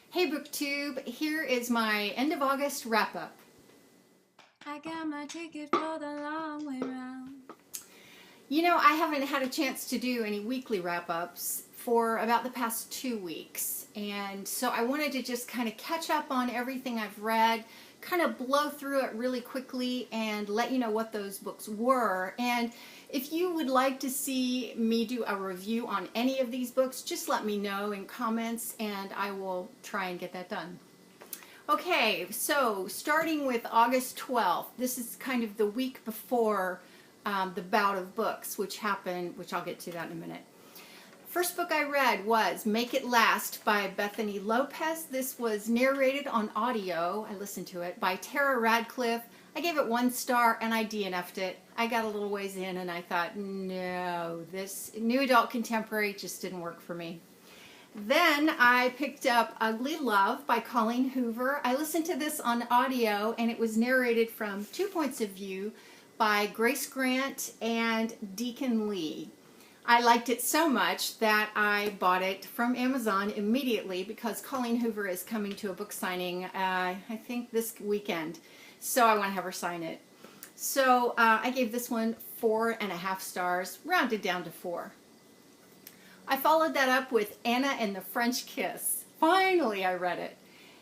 Hey BookTube, here is my end of August wrap-up. I got my ticket for the long way round. You know, I haven't had a chance to do any weekly wrap-ups for about the past 2 weeks, and so I wanted to just kind of catch up on everything I've read, kind of blow through it really quickly and let you know what those books were. And if you would like to see me do a review on any of these books, just let me know in comments and I will try and get that done. Okay, so starting with August 12th, this is kind of the week before the bout of books, which happened, which I'll get to that in a minute. First book I read was Make It Last by Bethany Lopez. This was narrated on audio, I listened to it, by Tara Radcliffe. I gave it 1 star and I DNF'd it. I got a little ways in and I thought, no, this new adult contemporary just didn't work for me. Then I picked up Ugly Love by Colleen Hoover. I listened to this on audio and it was narrated from 2 points of view by Grace Grant and Deacon Lee. I liked it so much that I bought it from Amazon immediately because Colleen Hoover is coming to a book signing, I think this weekend. So I want to have her sign it. So I gave this one 4.5 stars, rounded down to 4. I followed that up with Anna and the French Kiss. Finally, I read it.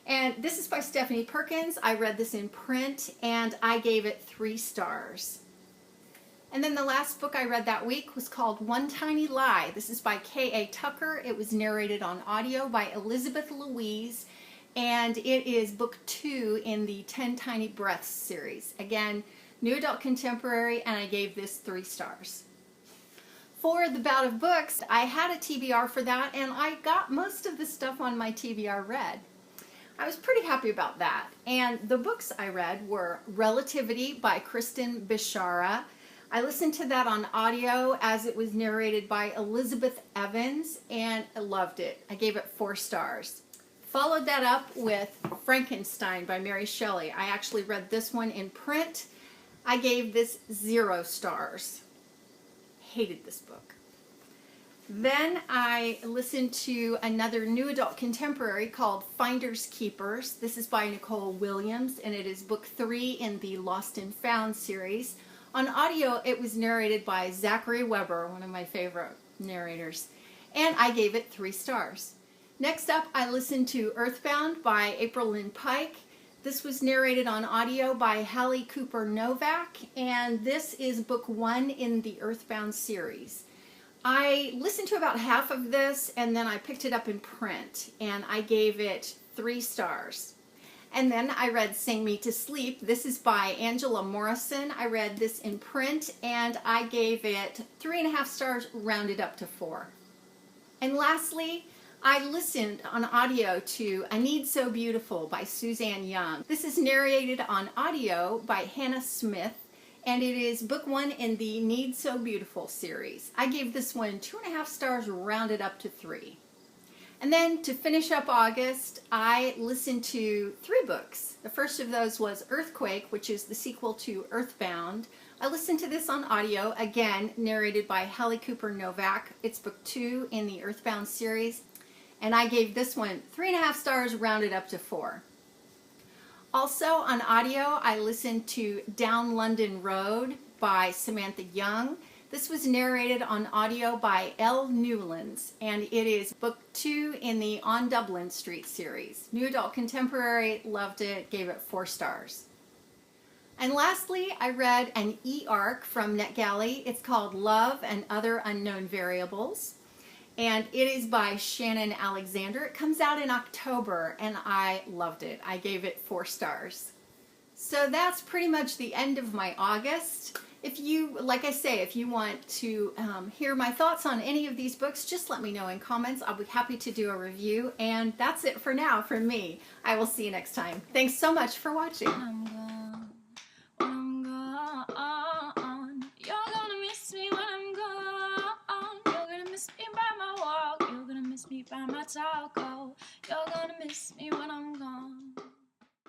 And this is by Stephanie Perkins. I read this in print and I gave it 3 stars. And then the last book I read that week was called One Tiny Lie. This is by K.A. Tucker. It was narrated on audio by Elizabeth Louise, and it is book 2 in the 10 Tiny Breaths series. Again, new adult contemporary, and I gave this 3 stars. For the bout of books, I had a TBR for that, and I got most of the stuff on my TBR read. I was pretty happy about that. And the books I read were Relativity by Cristin, Bishara. I listened to that on audio as it was narrated by Elizabeth Evans, and I loved it. I gave it 4 stars. Followed that up with Frankenstein by Mary Shelley. I actually read this one in print. I gave this 0 stars. Hated this book. Then I listened to another new adult contemporary called Finders Keepers. This is by Nicole Williams, and it is book 3 in the Lost and Found series. On audio, it was narrated by Zachary Weber, one of my favorite narrators, and I gave it 3 stars. Next up, I listened to Earthbound by Aprilynne Pike. This was narrated on audio by Hallie Cooper Novak, and this is book 1 in the Earthbound series. I listened to about half of this, and then I picked it up in print, and I gave it 3 stars. And then I read Sing Me to Sleep. This is by Angela Morrison. I read this in print and I gave it 3.5 stars, rounded up to 4. And lastly, I listened on audio to A Need So Beautiful by Suzanne Young. This is narrated on audio by Hannah Smith, and it is book 1 in the Need So Beautiful series. I gave this one 2.5 stars, rounded up to 3. And then to finish up August, I listened to 3 books. The first of those was Earthquake, which is the sequel to Earthbound. I listened to this on audio, again, narrated by Hallie Cooper Novak. It's book 2 in the Earthbound series, and I gave this one 3.5 stars, rounded up to 4. Also on audio, I listened to Down London Road by Samantha Young. This was narrated on audio by L. Newlands, and it is book 2 in the On Dublin Street series. New adult contemporary, loved it, gave it 4 stars. And lastly, I read an e-arc from NetGalley. It's called Love and Other Unknown Variables, and it is by Shannon Alexander. It comes out in October, and I loved it. I gave it 4 stars. So that's pretty much the end of my August. If you, like I say, if you want to hear my thoughts on any of these books, just let me know in comments. I'll be happy to do a review. And that's it for now from me. I will see you next time. Thanks so much for watching. I'm gone. You're gonna miss me when I'm gone. You're gonna miss me by my walk. You're gonna miss me by my talk. Oh, you're gonna miss me when